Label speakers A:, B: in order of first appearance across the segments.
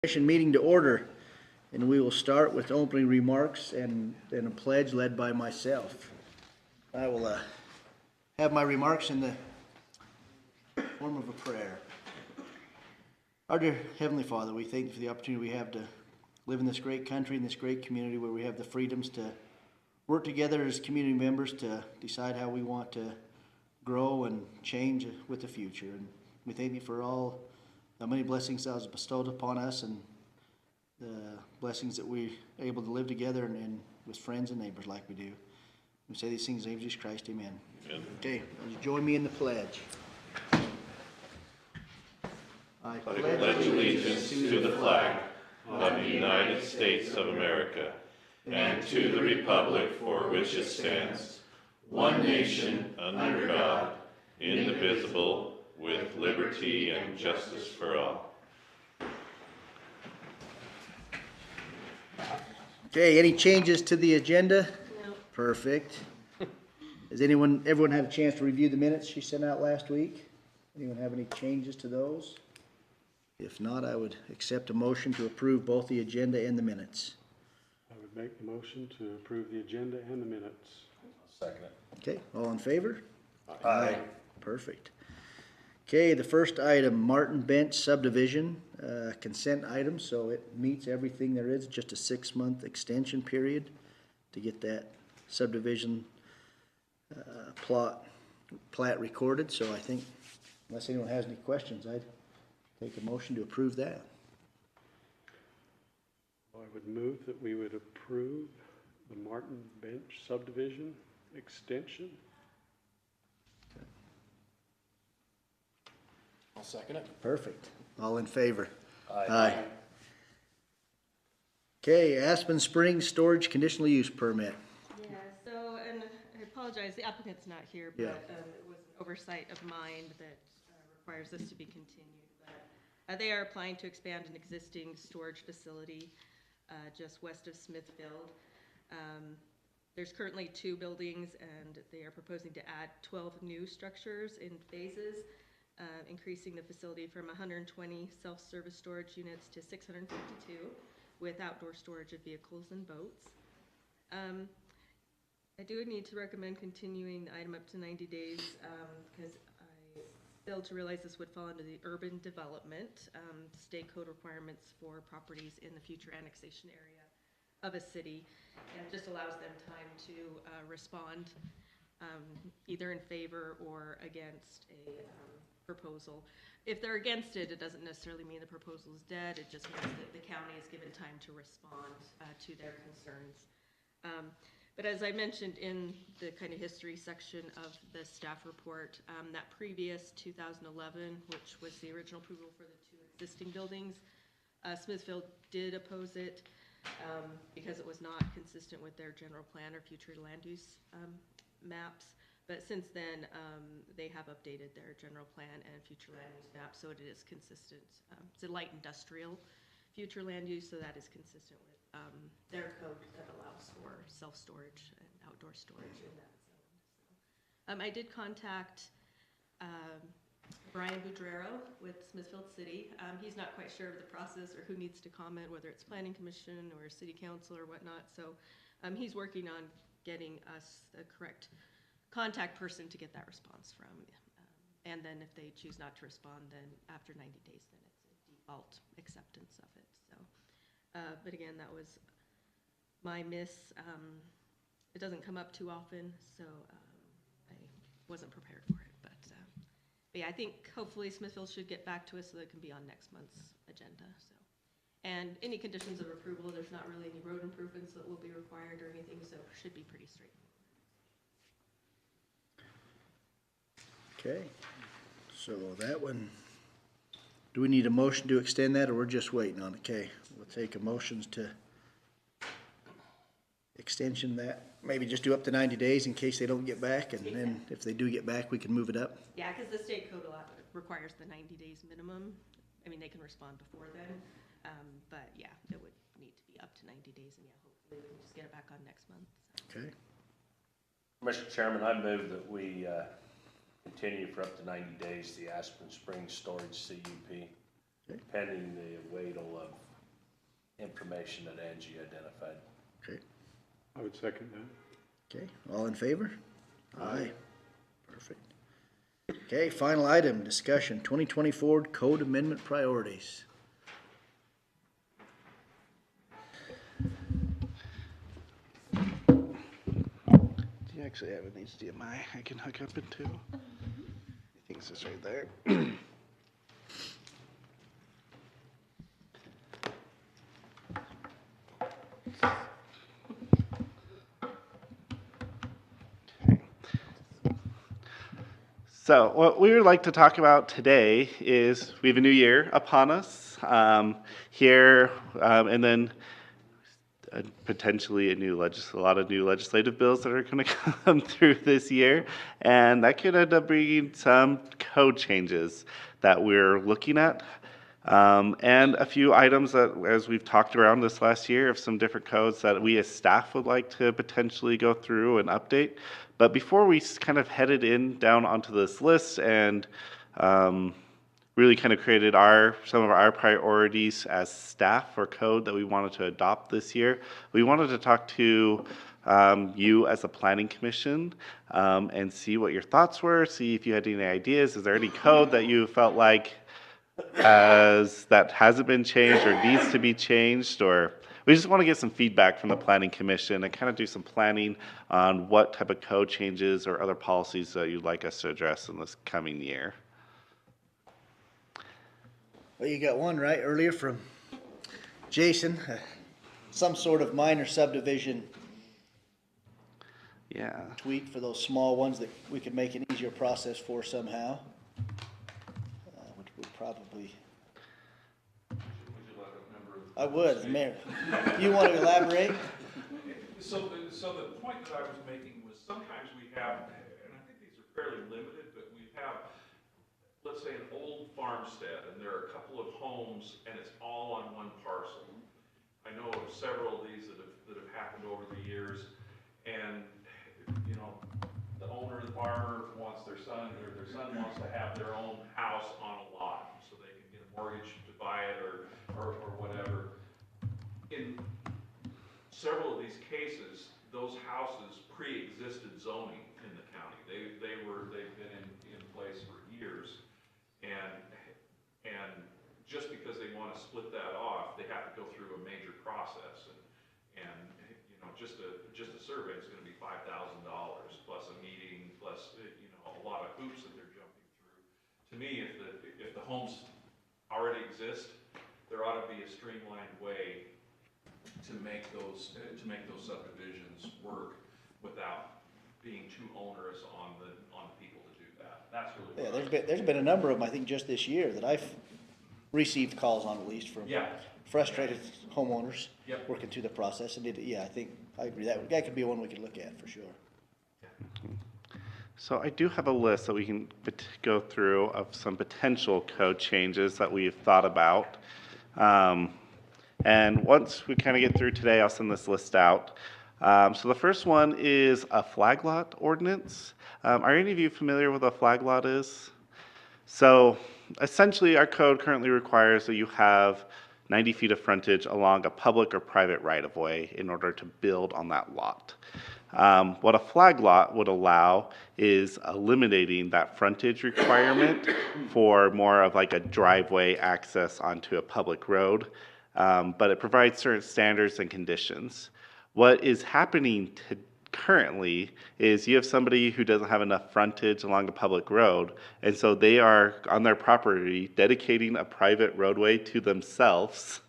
A: Commission meeting to order, and we will start with opening remarks and then a pledge led by myself. I will have my remarks in the form of a prayer. Our dear Heavenly Father, we thank you for the opportunity we have to live in this great country, in this great community where we have the freedoms to work together as community members to decide how we want to grow and change with the future. And we thank you for all the many blessings that was bestowed upon us and the blessings that we're able to live together and with friends and neighbors like we do. We say these things in the name of Jesus Christ, amen. Amen. Okay, would you join me in the pledge? I
B: pledge allegiance to the flag of the United States of America and to the republic for which it stands, one nation, under God, indivisible, with liberty and justice for all.
A: Okay, any changes to the agenda?
C: No.
A: Perfect. Has everyone had a chance to review the minutes she sent out last week? Anyone have any changes to those? If not, I would accept a motion to approve both the agenda and the minutes.
D: I would make the motion to approve the agenda and the minutes.
B: Second it.
A: Okay, all in favor?
B: Aye.
A: Perfect. Okay, the first item, Martin Bench subdivision, consent item, so it meets everything there is, just a 6-month extension period to get that subdivision plat recorded, so I think, unless anyone has any questions, I'd take a motion to approve that.
D: I would move that we would approve the Martin Bench subdivision extension.
B: I'll second it.
A: Perfect. All in favor?
B: Aye.
A: Okay, Aspen Springs Storage Conditional Use Permit.
C: Yeah, so, and I apologize, the applicant's not here, but
A: Yeah.
C: it was an oversight of mine that requires this to be continued. But they are applying to expand an existing storage facility just west of Smithfield. There's currently 2 buildings, and they are proposing to add 12 new structures in phases, increasing the facility from 120 self-service storage units to 652 with outdoor storage of vehicles and boats. I do need to recommend continuing the item up to 90 days because I failed to realize this would fall under the urban development state code requirements for properties in the future annexation area of a city, and it just allows them time to respond either in favor or against a proposal. If they're against it, it doesn't necessarily mean the proposal is dead. It just means that the county is given time to respond to their concerns. But as I mentioned in the kind of history section of the staff report, that previous 2011, which was the original approval for the 2 existing buildings, Smithfield did oppose it because it was not consistent with their general plan or future land use maps. But since then, they have updated their general plan and future land use map, so it is consistent. It's a light industrial future land use, so that is consistent with their code that allows for self-storage and outdoor storage in that zone. So, I did contact Brian Boudrero with Smithfield City. He's not quite sure of the process or who needs to comment, whether it's Planning Commission or City Council or whatnot. So he's working on getting us the correct contact person to get that response from. And then if they choose not to respond, then after 90 days, then it's a default acceptance of it. So, but again, that was my miss. It doesn't come up too often, so I wasn't prepared for it. But yeah, I think hopefully Smithfield should get back to us so that it can be on next month's agenda. So, and any conditions of approval, there's not really any road improvements that will be required or anything, so it should be pretty straightforward.
A: Okay, so that one, do we need a motion to extend that, or we're just waiting on it? Okay, we'll take a motions to extension that, maybe just do up to 90 days in case they don't get back, and then if they do get back, we can move it up.
C: Yeah, because the state code requires the 90 days minimum. I mean, they can respond before then, but yeah, it would need to be up to 90 days, and yeah, hopefully we can just get it back on next month. So.
A: Okay,
E: Mr. Chairman, I move that we continue for up to 90 days the Aspen Springs Storage CUP,
A: Okay.
E: pending the awaital of information that Angie identified.
A: Okay,
D: I would second that.
A: okay, all in favor? Aye. Perfect. Okay, final item, discussion, 2024 code amendment priorities.
F: Do you actually have an HDMI I can hook up into? I think it's just right there. Okay. So what we would like to talk about today is we have a new year upon us here, and then potentially a lot of new legislative bills that are going to come through this year, and that could end up bringing some code changes that we're looking at, and a few items that, as we've talked around this last year, of some different codes that we as staff would like to potentially go through and update. But before we kind of headed down onto this list and really kind of created some of our priorities as staff for code that we wanted to adopt this year, we wanted to talk to you as a planning commission and see what your thoughts were, see if you had any ideas. Is there any code that you felt like that hasn't been changed or needs to be changed? Or we just want to get some feedback from the planning commission and kind of do some planning on what type of code changes or other policies that you'd like us to address in this coming year.
A: Well, you got one right earlier from Jason, some sort of minor subdivision
F: Yeah.
A: tweak for those small ones that we could make an easier process for somehow. Which would probably. I would, Mayor. You want to elaborate?
G: So the point that I was making was sometimes we have, and I think these are fairly limited, but we have, let's say, an old farmstead, and there are a couple of homes, and it's all on one parcel. I know of several of these that have happened over the years, and, you know, the owner, the farmer wants their son wants to have their own house on a lot, so they can get a mortgage to buy it or whatever. In several of these cases, those houses pre-existed zoning in the county. They've been in place for years. And just because they want to split that off, they have to go through a major process. And you know, just a survey is going to be $5,000 plus a meeting, plus, you know, a lot of hoops that they're jumping through. To me, if the homes already exist, there ought to be a streamlined way to make those subdivisions work without being too onerous on the people to do that. That's really
A: Yeah,
G: what
A: there's been a number of them, I think, just this year that I've received calls on, at least from
G: Yeah.
A: frustrated homeowners
G: Yep.
A: working through the process. And I agree, that could be one we could look at for sure.
F: So I do have a list that we can go through of some potential code changes that we've thought about. And once we kind of get through today, I'll send this list out. So the first one is a flag lot ordinance. Are any of you familiar with what a flag lot is? So essentially, our code currently requires that you have 90 feet of frontage along a public or private right-of-way in order to build on that lot. What a flag lot would allow is eliminating that frontage requirement for more of like a driveway access onto a public road, but it provides certain standards and conditions. What is happening currently is you have somebody who doesn't have enough frontage along a public road, and so they are on their property dedicating a private roadway to themselves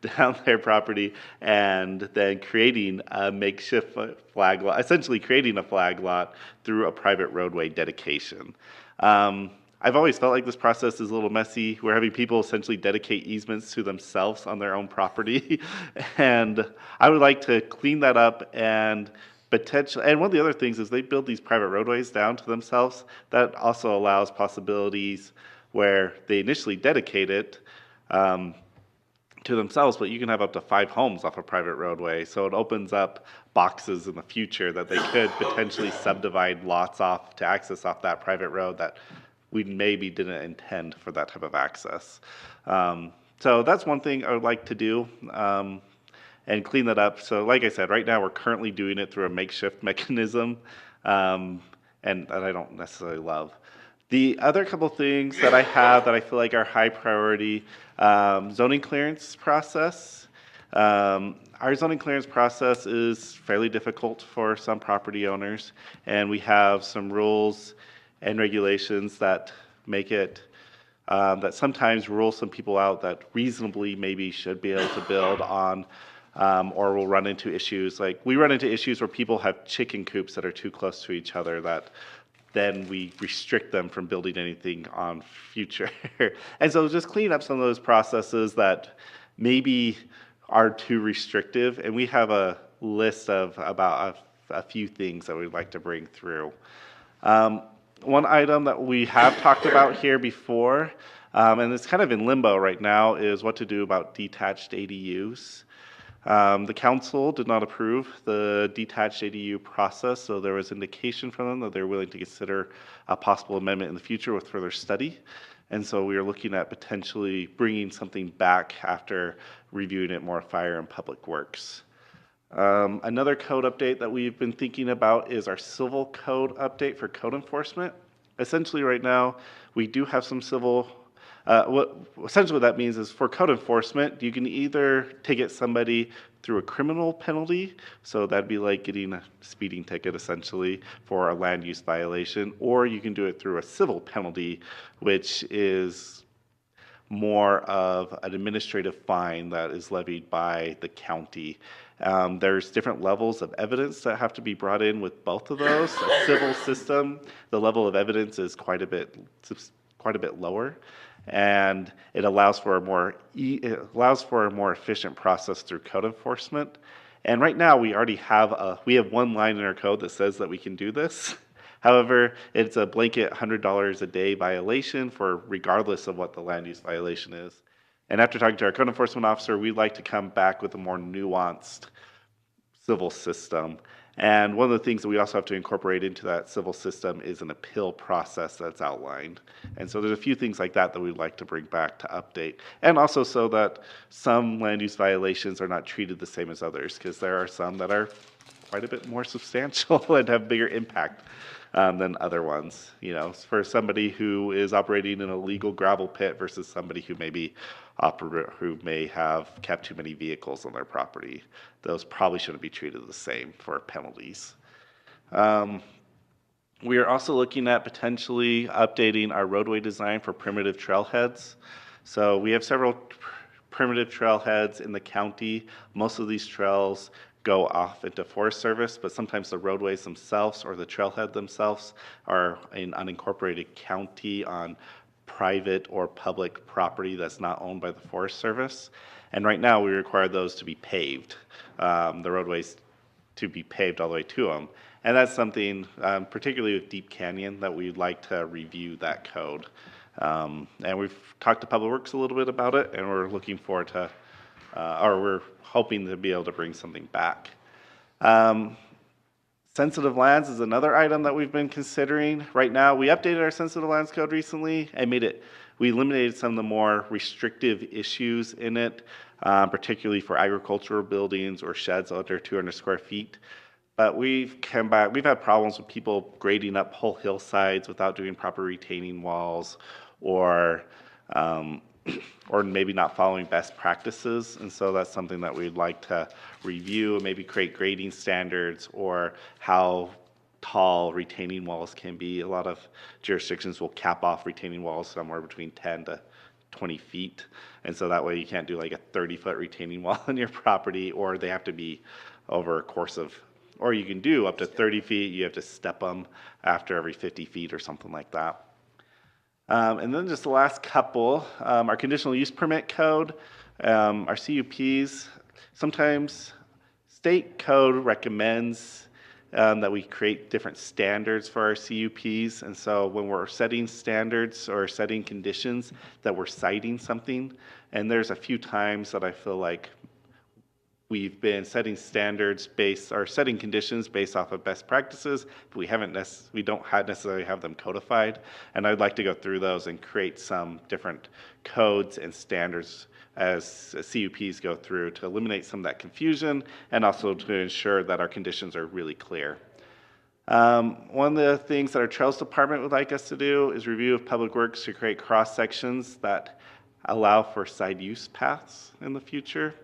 F: down their property, and then creating a makeshift flag lot, essentially creating a flag lot through a private roadway dedication. I've always felt like this process is a little messy. We're having people essentially dedicate easements to themselves on their own property, and I would like to clean that up and and one of the other things is they build these private roadways down to themselves. That also allows possibilities where they initially dedicate it to themselves, but you can have up to 5 homes off a private roadway. So it opens up boxes in the future that they could potentially subdivide lots off to access off that private road that we maybe didn't intend for that type of access. So that's one thing I would like to do, and clean that up. So like I said, right now we're currently doing it through a makeshift mechanism, and that I don't necessarily love. The other couple things that I have that I feel like are high priority, zoning clearance process. Our zoning clearance process is fairly difficult for some property owners, and we have some rules and regulations that make it, that sometimes rule some people out that reasonably maybe should be able to build on, or we'll run into issues, like we run into issues where people have chicken coops that are too close to each other that then we restrict them from building anything on future. And so just clean up some of those processes that maybe are too restrictive. And we have a list of about a few things that we'd like to bring through. One item that we have talked about here before, and it's kind of in limbo right now, is what to do about detached ADUs. The council did not approve the detached ADU process, so there was indication from them that they're willing to consider a possible amendment in the future with further study. And so we are looking at potentially bringing something back after reviewing it more fire and public works. Another code update that we've been thinking about is our civil code update for code enforcement. Essentially right now, we do have some civil, essentially what that means is for code enforcement, you can either ticket somebody through a criminal penalty, so that'd be like getting a speeding ticket essentially for a land use violation, or you can do it through a civil penalty, which is more of an administrative fine that is levied by the county. There's different levels of evidence that have to be brought in with both of those. A civil system, the level of evidence is quite a bit lower, and it allows for a more efficient process through code enforcement. And right now we already have one line in our code that says that we can do this. However, it's a blanket $100 a day violation for regardless of what the land use violation is. And after talking to our code enforcement officer, we'd like to come back with a more nuanced civil system. And one of the things that we also have to incorporate into that civil system is an appeal process that's outlined. And so there's a few things like that that we'd like to bring back to update. And also so that some land use violations are not treated the same as others, because there are some that are quite a bit more substantial and have bigger impact than other ones. You know, for somebody who is operating in a legal gravel pit versus somebody who who may have kept too many vehicles on their property, those probably shouldn't be treated the same for penalties. We are also looking at potentially updating our roadway design for primitive trailheads. So we have several primitive trailheads in the county. Most of these trails go off into Forest Service, but sometimes the roadways themselves or the trailhead themselves are in unincorporated county on private or public property that's not owned by the Forest Service. And right now we require those to be paved, the roadways to be paved all the way to them. And that's something, particularly with Deep Canyon, that we'd like to review that code. And we've talked to Public Works a little bit about it, and we're looking forward to, or we're hoping to be able to bring something back. Sensitive lands is another item that we've been considering. Right now, we updated our sensitive lands code recently and we eliminated some of the more restrictive issues in it, particularly for agricultural buildings or sheds under 200 square feet. But we've had problems with people grading up whole hillsides without doing proper retaining walls, or maybe not following best practices. And so that's something that we'd like to review, maybe create grading standards, or how tall retaining walls can be. A lot of jurisdictions will cap off retaining walls somewhere between 10 to 20 feet. And so that way you can't do like a 30-foot retaining wall on your property, or they have to be over a course of, or you can do up to 30 feet, you have to step them after every 50 feet or something like that. And then just the last couple, our conditional use permit code, our CUPs. Sometimes state code recommends that we create different standards for our CUPs. And so when we're setting standards or setting conditions, that we're citing something. And there's a few times that I feel like we've been setting setting conditions based off of best practices, but we don't necessarily have them codified. And I'd like to go through those and create some different codes and standards as CUPs go through to eliminate some of that confusion and also to ensure that our conditions are really clear. One of the things that our Trails Department would like us to do is review of public works to create cross sections that allow for side use paths in the future.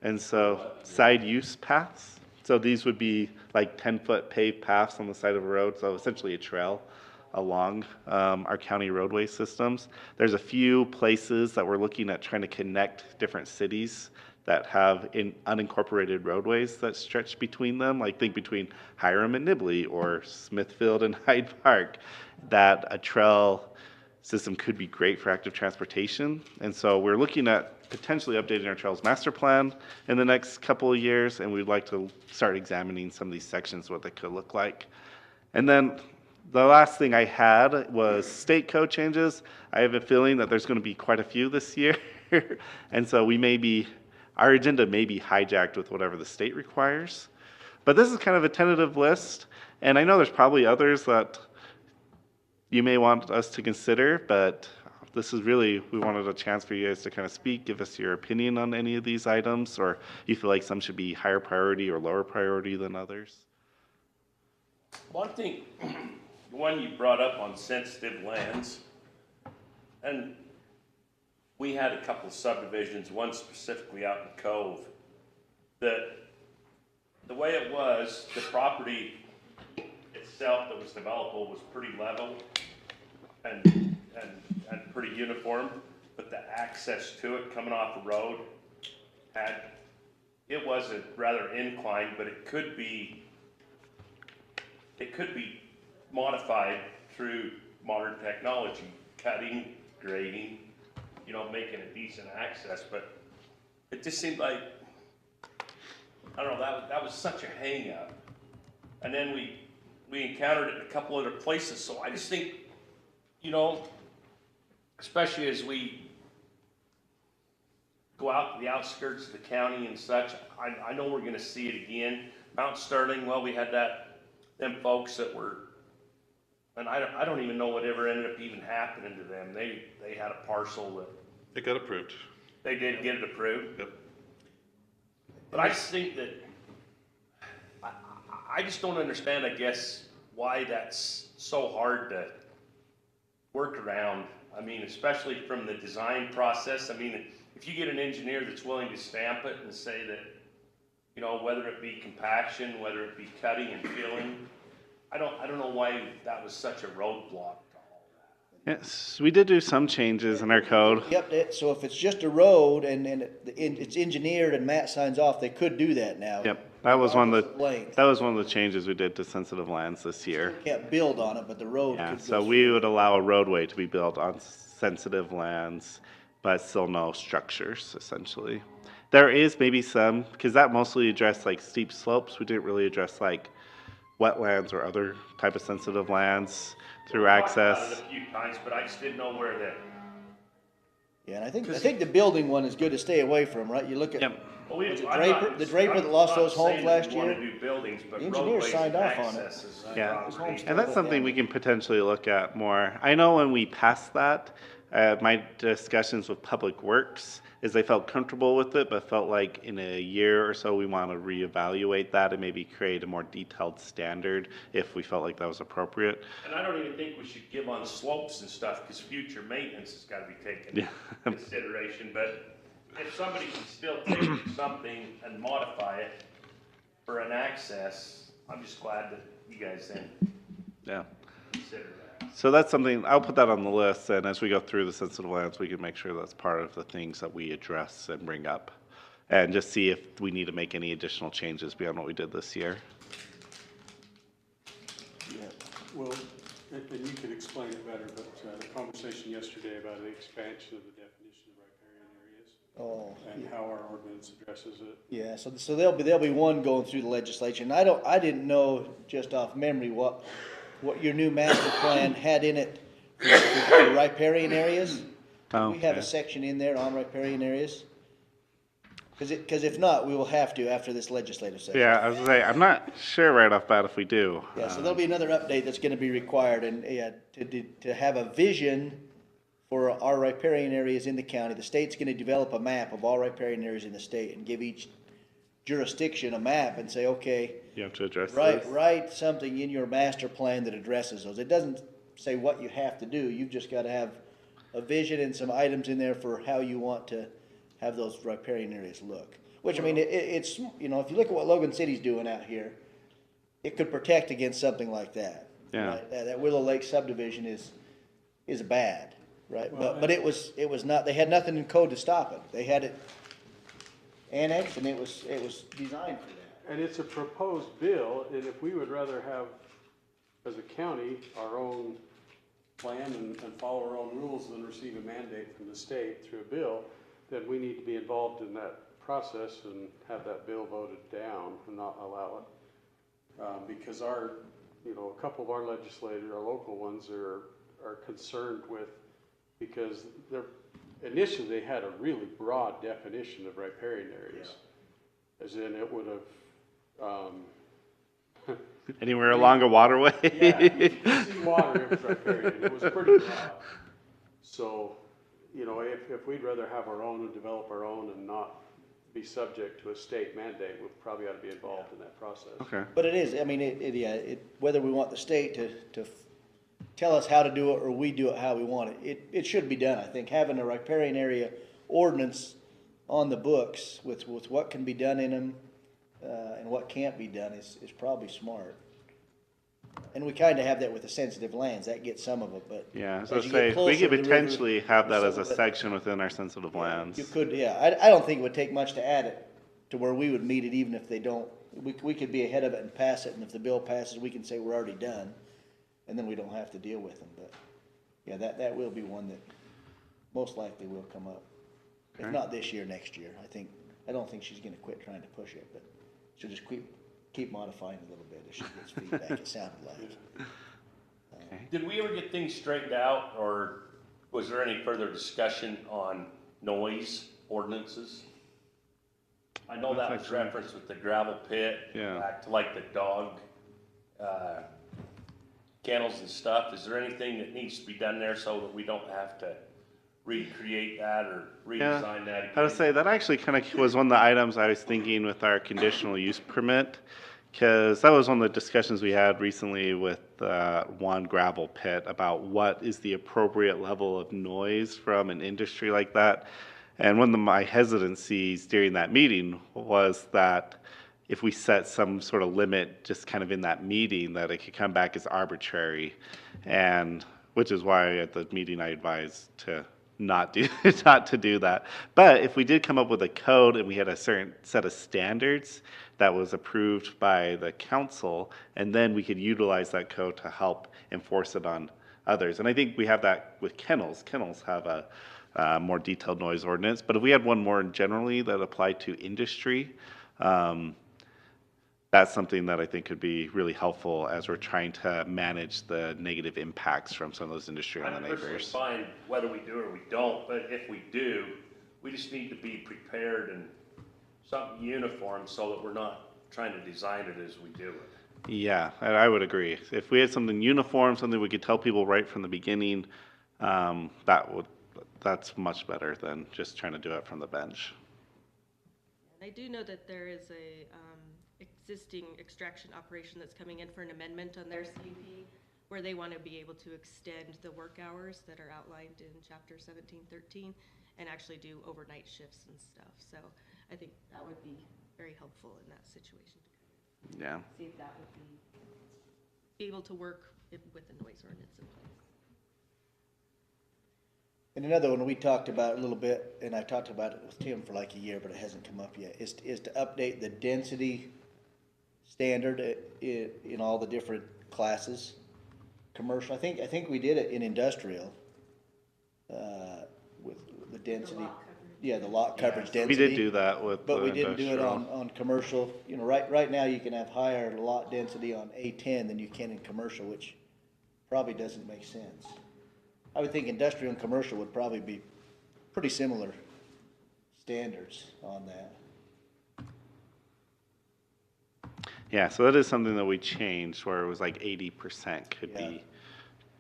F: And so side use paths. So these would be like 10-foot paved paths on the side of a road, so essentially a trail along our county roadway systems. There's a few places that we're looking at trying to connect different cities that have unincorporated roadways that stretch between them, like think between Hiram and Nibley or Smithfield and Hyde Park, that a trail system could be great for active transportation. And so we're looking at potentially updating our trails master plan in the next couple of years, and we'd like to start examining some of these sections, what they could look like. And then the last thing I had was state code changes. I have a feeling that there's going to be quite a few this year. And so our agenda may be hijacked with whatever the state requires. But this is kind of a tentative list, and I know there's probably others that you may want us to consider, but this is really, we wanted a chance for you guys to kind of speak, give us your opinion on any of these items, or you feel like some should be higher priority or lower priority than others.
E: Well, I think the one you brought up on sensitive lands, and we had a couple of subdivisions, one specifically out in Cove, that the way it was, the property itself that was developable was pretty level and pretty uniform, but the access to it coming off the road it was a rather inclined, but it could be modified through modern technology, cutting, grading, making a decent access. But it just seemed like, I don't know, that was such a hang up. And then we encountered it in a couple other places. So I just think, especially as we go out to the outskirts of the county and such, I know we're going to see it again. Mount Sterling, well, we had them folks that were, and I don't even know whatever ended up even happening to them. They had a parcel that
B: It got approved.
E: they did get it approved.
B: Yep.
E: But I just think that, I just don't understand, I guess, why that's so hard to work around. I mean, especially from the design process. I mean, if you get an engineer that's willing to stamp it and say that, whether it be compaction, whether it be cutting and filling, I don't know why that was such a roadblock to all that.
F: Yes, we did do some changes in our code.
A: Yep, so if it's just a road and it's engineered and Matt signs off, they could do that now.
F: Yep, that was one of
A: Length.
F: the changes we did to sensitive lands this year.
A: Can't build on it, but the road
F: Yeah,
A: could go.
F: so we would allow a roadway to be built on sensitive lands, but still no structures, essentially. There is maybe some, because that mostly addressed like steep slopes. We didn't really address like wetlands or other type of sensitive lands through access.
E: I've talked about it a few times, but I just didn't know where that.
A: Yeah, and I think the building one is good to stay away from, right? You look at,
F: Yep.
E: Well,
A: Was it the Draper that lost those homes last year?
E: Want to do buildings, but
A: The engineer
E: roadways
A: signed
E: and
A: off on it.
E: accesses.
F: Yeah.
A: His home's
F: And that's something we can potentially look at more. I know when we passed that, my discussions with Public Works is they felt comfortable with it, but felt like in a year or so we want to reevaluate that and maybe create a more detailed standard if we felt like that was appropriate.
E: And I don't even think we should give on slopes and stuff, because future maintenance has got to be taken
F: Yeah.
E: into consideration. But if somebody can still take something and modify it for an access, I'm just glad that you guys then
F: Yeah.
E: consider that.
F: So that's something, I'll put that on the list, and as we go through the sensitive lands, we can make sure that's part of the things that we address and bring up. And just see if we need to make any additional changes beyond what we did this year.
D: Yeah, well, and you can explain it better, but the conversation yesterday about the expansion of the definition of riparian areas
A: oh,
D: and how our ordinance addresses it.
A: yeah, so there'll be one going through the legislature. And I didn't know just off memory what your new master plan had in it for riparian areas. Do we have
F: Okay.
A: a section in there on riparian areas? Because if not, we will have to after this legislative session.
F: Yeah, I was gonna say, I'm not sure right off bat if we do.
A: Yeah, so there'll be another update that's gonna be required, and, yeah, to have a vision for our riparian areas in the county. The state's gonna develop a map of all riparian areas in the state and give each jurisdiction a map and say, okay,
F: You have to address
A: write,
F: this.
A: write something in your master plan that addresses those. It doesn't say what you have to do, you've just gotta have a vision and some items in there for how you want to have those riparian areas look. Which, I mean, it's, you know, if you look at what Logan City's doing out here, it could protect against something like that.
F: Yeah.
A: Right? That Willow Lake subdivision is bad, right? But it was not, they had nothing in code to stop it. They had it annexed and it was designed for that.
D: And it's a proposed bill, and if we would rather have, as a county, our own plan and follow our own rules than receive a mandate from the state through a bill, then we need to be involved in that process and have that bill voted down and not allow it. Because our, you know, a couple of our legislators, our local ones are concerned with, because they're, initially they had a really broad definition of riparian areas. As in it would have,
F: Anywhere along a waterway?
D: yeah, if you see water, it was riparian, it was pretty broad. So, you know, if we'd rather have our own and develop our own and not be subject to a state mandate, we probably ought to be involved in that process.
F: Okay.
A: But it is, I mean, whether we want the state to tell us how to do it or we do it how we want it, it should be done. I think having a riparian area ordinance on the books with what can be done in them, and what can't be done is probably smart. And we kinda have that with the sensitive lands, that gets some of it, but.
F: Yeah, so
A: as you
F: say,
A: get
F: we
A: closer
F: could
A: to the river,
F: potentially have that as a
A: some of it-
F: section within our sensitive lands.
A: You could, yeah, I don't think it would take much to add it to where we would meet it even if they don't. We could be ahead of it and pass it, and if the bill passes, we can say we're already done, and then we don't have to deal with them, but, yeah, that will be one that most likely will come up. If
F: Okay.
A: not this year, next year, I don't think she's gonna quit trying to push it, but she'll just keep modifying a little bit as she gets feedback, it sounded like.
E: Did we ever get things straightened out, or was there any further discussion on noise ordinances? I know that was referenced with the gravel pit,
F: Yeah.
E: back to like the dog, kennels and stuff. Is there anything that needs to be done there so that we don't have to recreate that or redesign that again?
F: I would say that actually kind of was one of the items I was thinking with our conditional use permit, because that was one of the discussions we had recently with one gravel pit about what is the appropriate level of noise from an industry like that. And one of my hesitancies during that meeting was that if we set some sort of limit just kind of in that meeting, that it could come back as arbitrary. And which is why at the meeting I advised to not do that. But if we did come up with a code and we had a certain set of standards that was approved by the council, and then we could utilize that code to help enforce it on others. And I think we have that with kennels. Kennels have a more detailed noise ordinance, but if we had one more generally that applied to industry, that's something that I think could be really helpful as we're trying to manage the negative impacts from some of those industry on the
E: I'm personally
F: neighbors.
E: fine whether we do or we don't, but if we do, we just need to be prepared and something uniform so that we're not trying to design it as we do it.
F: Yeah, I would agree. If we had something uniform, something we could tell people right from the beginning, that's much better than just trying to do it from the bench.
C: And I do know that there is a existing extraction operation that's coming in for an amendment on their CUP, where they want to be able to extend the work hours that are outlined in chapter 1713 and actually do overnight shifts and stuff. So I think that would be very helpful in that situation to
F: Yeah.
C: see if that would be able to work with the noise ordinance in place.
A: And another one we talked about a little bit, and I talked about it with Tim for like a year, but it hasn't come up yet, is to update the density standard in all the different classes. Commercial, I think we did it in industrial, with the density. Yeah, the lot coverage density.
F: We did do that with
A: But
F: the
A: we didn't do it
F: industrial.
A: on commercial. You know, right now you can have higher lot density on A10 than you can in commercial, which probably doesn't make sense. I would think industrial and commercial would probably be pretty similar standards on that.
F: Yeah, so that is something that we changed where it was like 80% could
A: Yeah.
F: be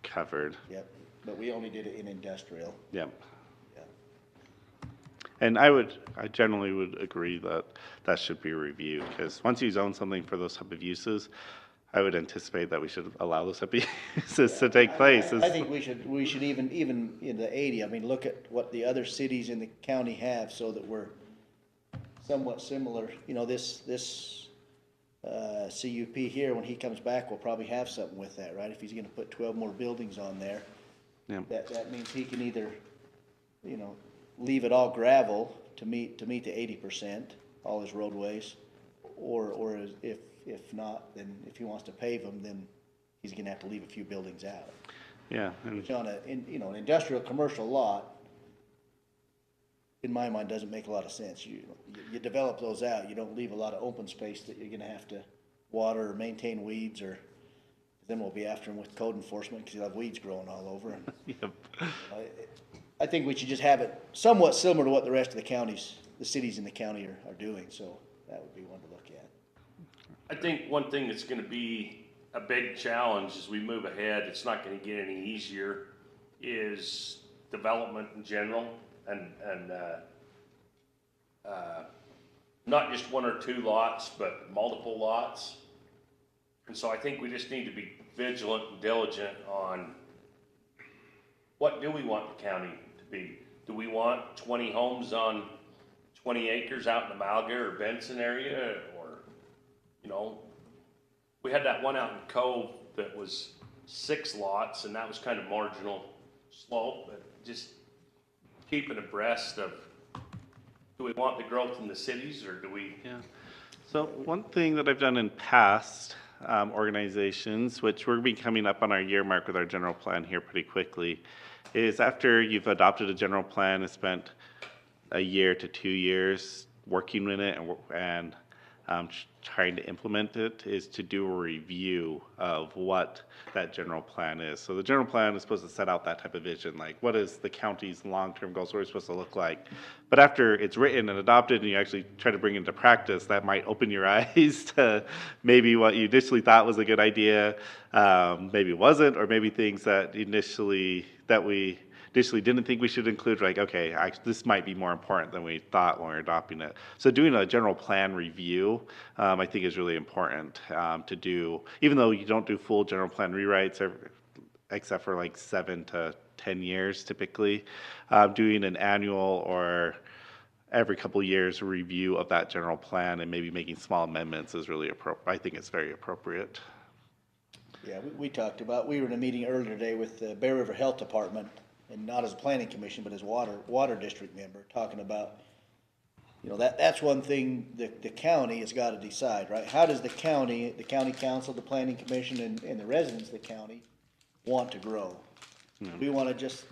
F: covered.
A: Yep, but we only did it in industrial.
F: Yep.
A: Yeah.
F: And I generally would agree that that should be reviewed, because once you zone something for those type of uses, I would anticipate that we should allow those type of uses to take place.
A: I think we should even in the 80, I mean, look at what the other cities in the county have so that we're somewhat similar. You know, this CUP here, when he comes back, will probably have something with that, right? If he's gonna put 12 more buildings on there,
F: Yeah.
A: that means he can either, you know, leave it all gravel to meet the 80%, all his roadways, or if not, then if he wants to pave them, then he's gonna have to leave a few buildings out.
F: Yeah, and
A: Which on an industrial commercial lot, in my mind, doesn't make a lot of sense. You develop those out, you don't leave a lot of open space that you're gonna have to water or maintain weeds, or then we'll be after him with code enforcement, because you'll have weeds growing all over. And
F: yep.
A: I think we should just have it somewhat similar to what the rest of the cities in the county are doing, so that would be one to look at.
E: I think one thing that's gonna be a big challenge as we move ahead, it's not gonna get any easier, is development in general, and not just one or two lots, but multiple lots. And so I think we just need to be vigilant and diligent on what do we want the county to be? Do we want 20 homes on 20 acres out in the Malga or Benson area, or, you know, we had that one out in Cove that was 6 lots, and that was kind of marginal slope, but just keeping abreast of, do we want the growth in the cities, or do we?
F: Yeah. So one thing that I've done in past organizations, which we're be coming up on our year mark with our general plan here pretty quickly, is after you've adopted a general plan and spent a year to 2 years working with it and trying to implement it, is to do a review of what that general plan is. So the general plan is supposed to set out that type of vision, like what is the county's long-term goals, what are we supposed to look like? But after it's written and adopted and you actually try to bring it into practice, that might open your eyes to maybe what you initially thought was a good idea, maybe wasn't, or maybe things that we initially didn't think we should include, like, okay, this might be more important than we thought when we were adopting it. So doing a general plan review, I think is really important to do, even though you don't do full general plan rewrites, except for like 7 to 10 years typically. Doing an annual or every couple of years review of that general plan and maybe making small amendments is really appropriate. I think it's very appropriate.
A: Yeah, we talked about, we were in a meeting earlier today with the Bear River Health Department, and not as a planning commission, but as water district member, talking about, you know, that's one thing the county has got to decide, right? How does the county council, the planning commission, and the residents of the county want to grow? We want to just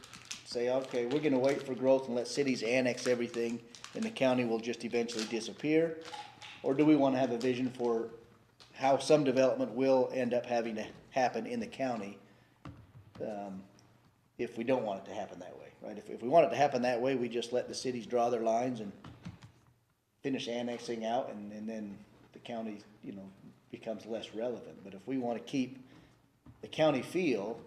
A: say, okay, we're going to wait for growth and let cities annex everything, and the county will just eventually disappear? Or do we want to have a vision for how some development will end up having to happen in the county, if we don't want it to happen that way, right? If we want it to happen that way, we just let the cities draw their lines and finish annexing out, and then the county, you know, becomes less relevant. But if we want to keep the county feel,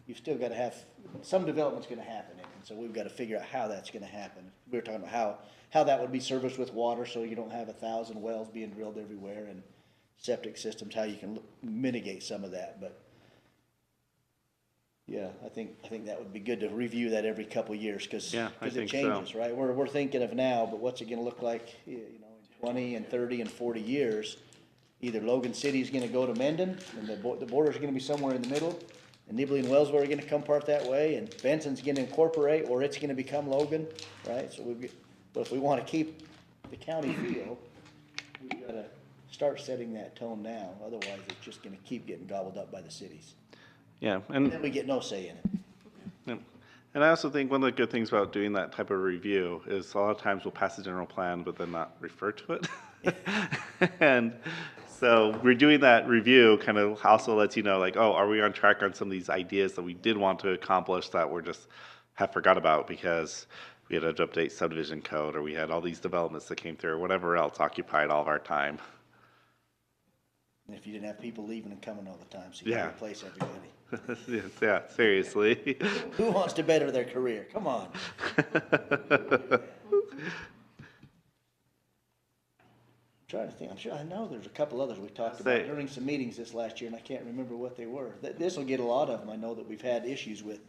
A: you've still got to have, some development's going to happen, and so we've got to figure out how that's going to happen. We were talking about how that would be serviced with water, so you don't have 1,000 wells being drilled everywhere, and septic systems, how you can mitigate some of that. But yeah, I think that would be good to review that every couple of years, because
F: Yeah, I
A: it
F: think
A: changes,
F: so.
A: right? We're thinking of now, but what's it gonna look like, you know, in 20 and 30 and 40 years? Either Logan City's gonna go to Mendon, and the border's gonna be somewhere in the middle, and Nibley and Wellsville are gonna come part that way, and Benson's gonna incorporate, or it's gonna become Logan, right? So but if we wanna keep the county feel, we've gotta start setting that tone now, otherwise it's just gonna keep getting gobbled up by the cities.
F: Yeah,
A: And then we get no say in it.
F: and I also think one of the good things about doing that type of review is a lot of times we'll pass a general plan, but then not refer to it. And so we're doing that review kind of also lets you know, like, oh, are we on track on some of these ideas that we did want to accomplish that we're just have forgot about because we had to update subdivision code, or we had all these developments that came through, or whatever else occupied all of our time.
A: And if you didn't have people leaving and coming all the time, so you
F: Yeah.
A: gotta replace everybody.
F: Yes, yeah, seriously.
A: Who wants to better their career? Come on. Trying to think, I'm sure, I know there's a couple others we talked about
F: Say-
A: during some meetings this last year, and I can't remember what they were. This will get a lot of them, I know that we've had issues with.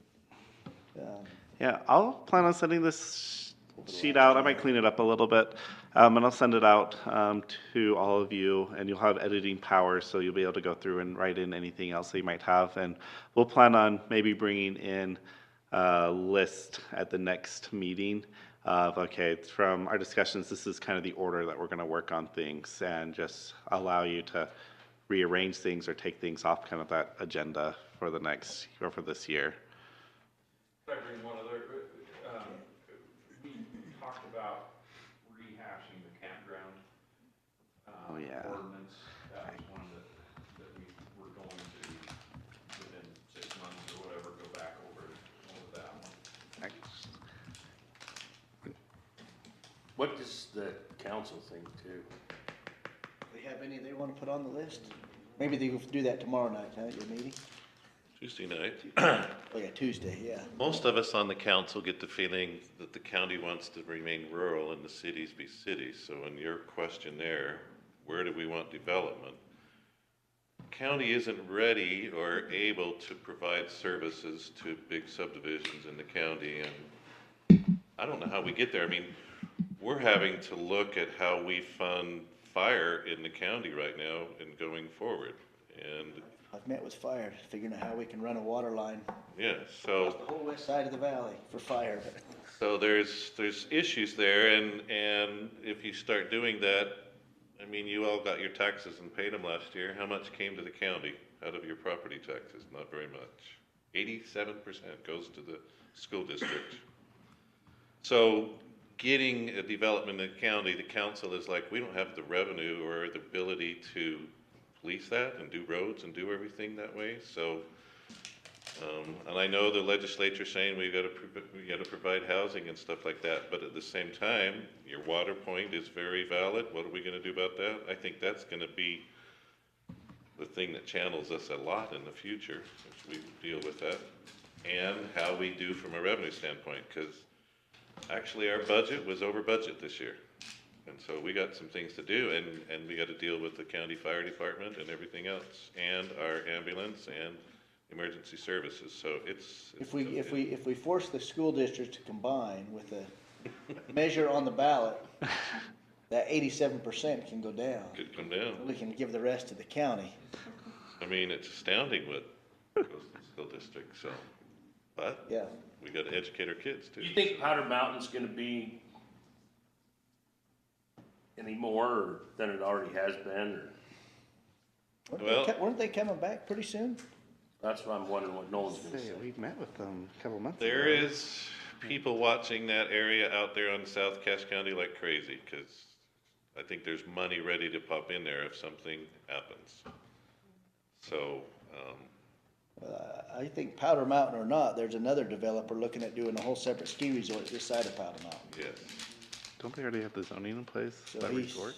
F: Yeah, I'll plan on sending this sheet out. I might clean it up a little bit. And I'll send it out to all of you, and you'll have editing power, so you'll be able to go through and write in anything else that you might have. And we'll plan on maybe bringing in a list at the next meeting of, okay, from our discussions, this is kind of the order that we're going to work on things, and just allow you to rearrange things or take things off kind of that agenda for the next, or for this year.
G: Can I bring one other, we talked about rehashing the campground.
F: Oh, yeah.
G: Ordinance, that was one that we were going to, within 6 months or whatever, go back over that one.
E: What does the council think too?
A: They have any they want to put on the list? Maybe they will do that tomorrow night, huh, at your meeting?
B: Tuesday night.
A: Oh, yeah, Tuesday, yeah.
B: Most of us on the council get the feeling that the county wants to remain rural and the cities be cities. So in your question there, where do we want development? County isn't ready or able to provide services to big subdivisions in the county, and I don't know how we get there. I mean, we're having to look at how we fund fire in the county right now and going forward. And
A: I've met with fire, figuring out how we can run a water line
B: yeah,
A: across
B: so
A: the whole west side of the valley for fire.
B: So there's issues there, and if you start doing that, I mean, you all got your taxes and paid them last year. How much came to the county out of your property taxes? Not very much. 87% goes to the school district. So getting a development in the county, the council is like, we don't have the revenue or the ability to police that and do roads and do everything that way. So and I know the legislature's saying we gotta provide housing and stuff like that, but at the same time, your water point is very valid. What are we gonna do about that? I think that's gonna be the thing that channels us a lot in the future, as we deal with that. And how we do from a revenue standpoint, because actually our budget was over budget this year. And so we got some things to do, and we gotta deal with the county fire department and everything else, and our ambulance and emergency services, so it's.
A: If we force the school districts to combine with the measure on the ballot, that 87% can go down.
B: Could come down.
A: We can give the rest to the county.
B: I mean, it's astounding what goes to the school district, so, but
A: Yeah.
B: we gotta educate our kids too.
E: Do you think Powder Mountain's gonna be any more than it already has been, or?
A: Weren't they coming back pretty soon?
E: That's what I'm wondering what Nolan's gonna say.
F: We met with them a couple months ago.
B: There is people watching that area out there on South Cache County like crazy, cause I think there's money ready to pop in there if something happens. So,
A: I think Powder Mountain or not, there's another developer looking at doing a whole separate ski resort this side of Powder Mountain.
B: yes,
F: Don't they already have the zoning in place,
A: So
F: that
A: he's-
F: resort?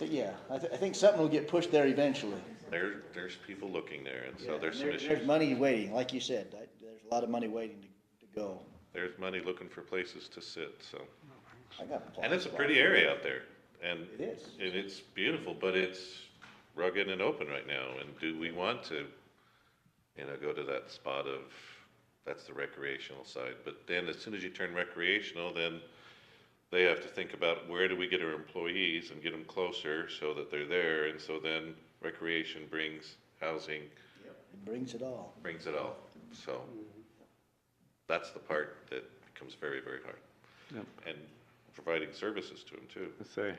A: I think something will get pushed there eventually.
B: there's people looking there, and so
A: Yeah,
B: there's some
A: There's
B: issues.
A: money waiting, like you said, there's a lot of money waiting to go.
B: There's money looking for places to sit, so.
A: I got plans.
B: And it's a pretty area out there, and.
A: It is.
B: And it's beautiful, but it's rugged and open right now, and do we want to, go to that spot of, that's the recreational side, but then as soon as you turn recreational, then they have to think about where do we get our employees and get them closer so that they're there, and so then recreation brings housing,
A: It brings it all.
B: brings it all, so. That's the part that becomes very, very hard.
F: Yep.
B: And providing services to them too.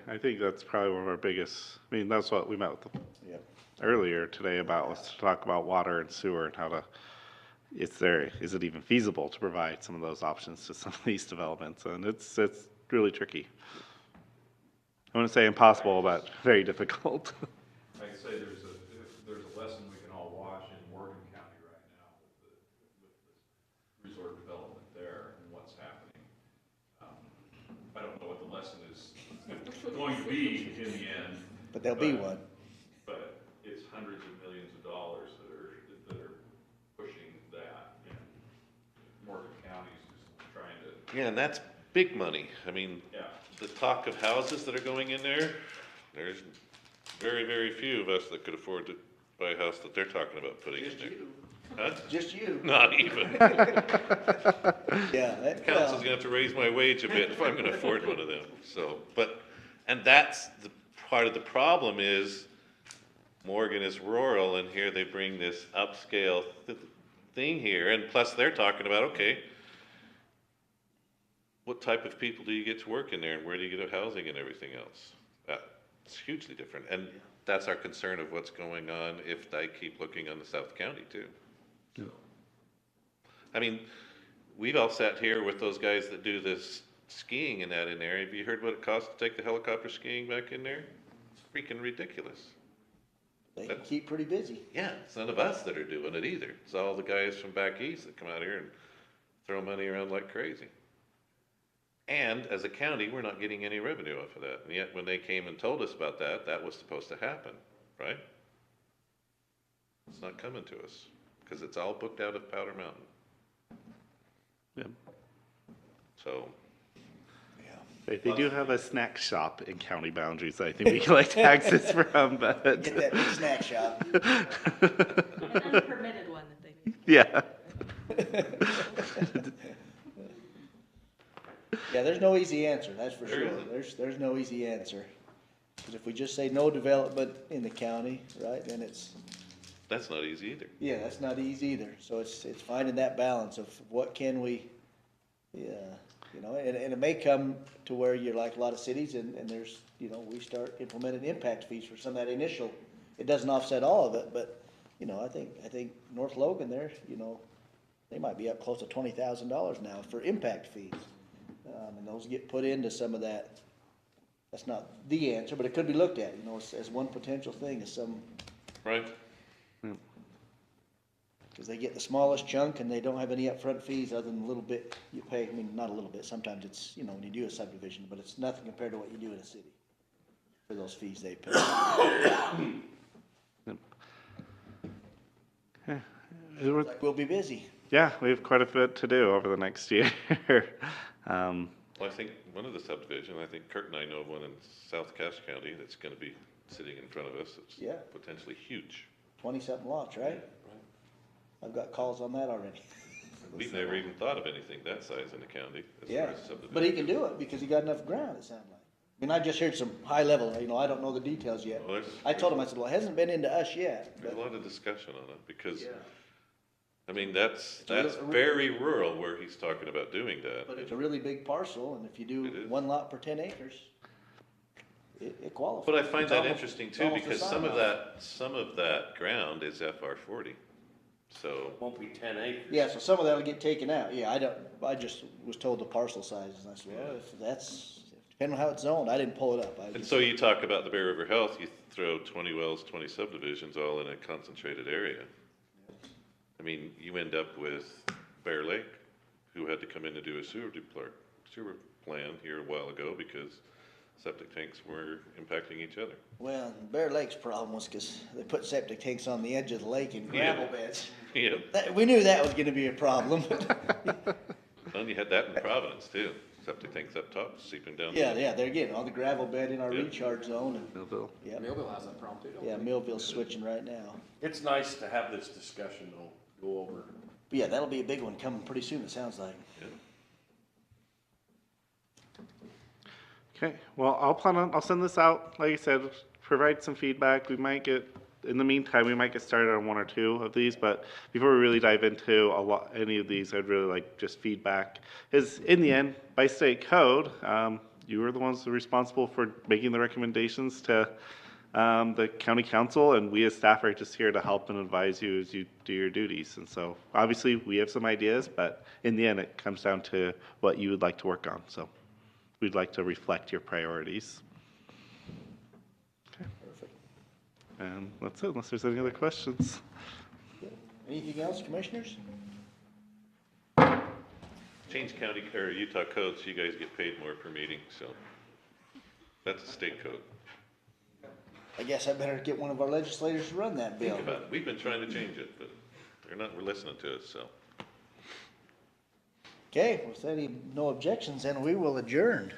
F: I think that's probably one of our biggest, I mean, that's what we met with them
A: Yep.
F: earlier today about, was to talk about water and sewer and how to, is it even feasible to provide some of those options to some of these developments? And it's really tricky. I wouldn't say impossible, but very difficult.
G: I'd say there's a lesson we can all watch in Morgan County right now with the resort development there and what's happening. I don't know what the lesson is going to be in the end.
A: But there'll be one.
G: But it's hundreds of millions of dollars that are pushing that, and Morgan County's just trying to,
B: Yeah, and that's big money. I mean,
G: yeah.
B: the talk of houses that are going in there, there's very, very few of us that could afford to buy a house that they're talking about putting in there. Huh?
A: Just you.
B: Not even.
A: Yeah. that-
B: Council's
A: well,
B: gonna have to raise my wage a bit if I'm gonna afford one of them, so, but, and that's the part of the problem is Morgan is rural and here they bring this upscale thing here, and plus they're talking about, okay, what type of people do you get to work in there and where do you get housing and everything else? That's hugely different, and that's our concern of what's going on if I keep looking on the South County too. I mean, we've all sat here with those guys that do this skiing and that in there. Have you heard what it costs to take the helicopter skiing back in there? It's freaking ridiculous.
A: They can keep pretty busy.
B: Yeah, it's none of us that are doing it either. It's all the guys from back east that come out here and throw money around like crazy. And as a county, we're not getting any revenue off of that. And yet when they came and told us about that, that was supposed to happen, right? It's not coming to us because it's all booked out of Powder Mountain.
F: Yep.
B: So,
F: They do have a snack shop in county boundaries that I think we collect taxes from, but,
A: Get that big snack shop.
C: An unpermitted one that they need.
F: yeah.
A: Yeah, there's no easy answer, that's for
B: There
A: sure.
B: isn't.
A: There's no easy answer. Because if we just say no development in the county, right, then it's,
B: that's not easy either.
A: yeah, that's not easy either. So it's finding that balance of what can we, yeah, you know, and it may come to where you're like a lot of cities and there's, you know, we start implementing impact fees for some of that initial. It doesn't offset all of it, but, you know, I think North Logan there, you know, they might be up close to $20,000 now for impact fees. And those get put into some of that. That's not the answer, but it could be looked at, you know, as one potential thing, as some,
B: Right?
A: because they get the smallest chunk and they don't have any upfront fees other than a little bit you pay. I mean, not a little bit, sometimes it's, you know, when you do a subdivision, but it's nothing compared to what you do in a city for those fees they pay. Like, we'll be busy.
F: Yeah, we have quite a bit to do over the next year.
B: Well, I think one of the subdivision, I think Kurt and I know of one in South Cache County that's gonna be sitting in front of us. It's
A: Yeah.
B: potentially huge.
A: 20-something lots, right? I've got calls on that already.
B: We've never even thought of anything that size in the county as far
A: Yeah,
B: as subdivision.
A: but he can do it because he got enough ground, it sounded like. I mean, I just heard some high level, you know, I don't know the details yet.
B: Well,
A: I told him, I said, well, it hasn't been into us yet,
B: There's a
A: but,
B: lot of discussion on it because,
A: yeah.
B: I mean, that's
A: a real-
B: very rural where he's talking about doing
A: But
B: that.
A: it's a really big parcel, and if you
B: It
A: do
B: is.
A: one lot per 10 acres, it qualifies.
B: But I find
A: It's
B: that
A: almost-
B: interesting
A: it's
B: too,
A: almost a
B: because
A: sign
B: some of that ground is FR 40. So,
E: Won't be 10 acres.
A: Yeah, so some of that'll get taken out, yeah, I just was told the parcel sizes, and I said, well, if that's, depending on how it's zoned, I didn't pull it up. I
B: and
A: just-
B: so you talk about the Bear River Health, you throw 20 wells, 20 subdivisions all in a concentrated area. I mean, you end up with Bear Lake, who had to come in to do a sewer plan here a while ago because septic tanks were impacting each other.
A: Well, Bear Lake's problem was because they put septic tanks on the edge of the lake in
B: Yeah.
A: gravel beds.
B: Yeah,
A: We knew that was gonna be a problem.
B: and you had that in Providence too, septic tanks up top seeping down.
A: Yeah, they're getting all the gravel bed in our
B: Yeah.
A: recharge zone, and,
F: Millville.
A: yeah,
H: Millville has that problem too, don't
A: yeah, Millville's switching right now.
E: It's nice to have this discussion though, go over.
A: But yeah, that'll be a big one coming pretty soon, it sounds like.
F: Okay, well, I'll send this out, like I said, provide some feedback. We might get, in the meantime, we might get started on one or two of these, but before we really dive into any of these, I'd really like just feedback. Is in the end, by state code, you are the ones responsible for making the recommendations to the county council, and we as staff are just here to help and advise you as you do your duties. And so, obviously, we have some ideas, but in the end, it comes down to what you would like to work on. So, we'd like to reflect your priorities. Okay.
A: Perfect.
F: And that's it, unless there's any other questions.
A: Anything else, commissioners?
B: Change county or Utah code, so you guys get paid more per meeting, so that's a state code.
A: I guess I better get one of our legislators to run that bill.
B: Think about it. We've been trying to change it, but they're not listening to us, so.
A: Okay, with any, no objections, then we will adjourn.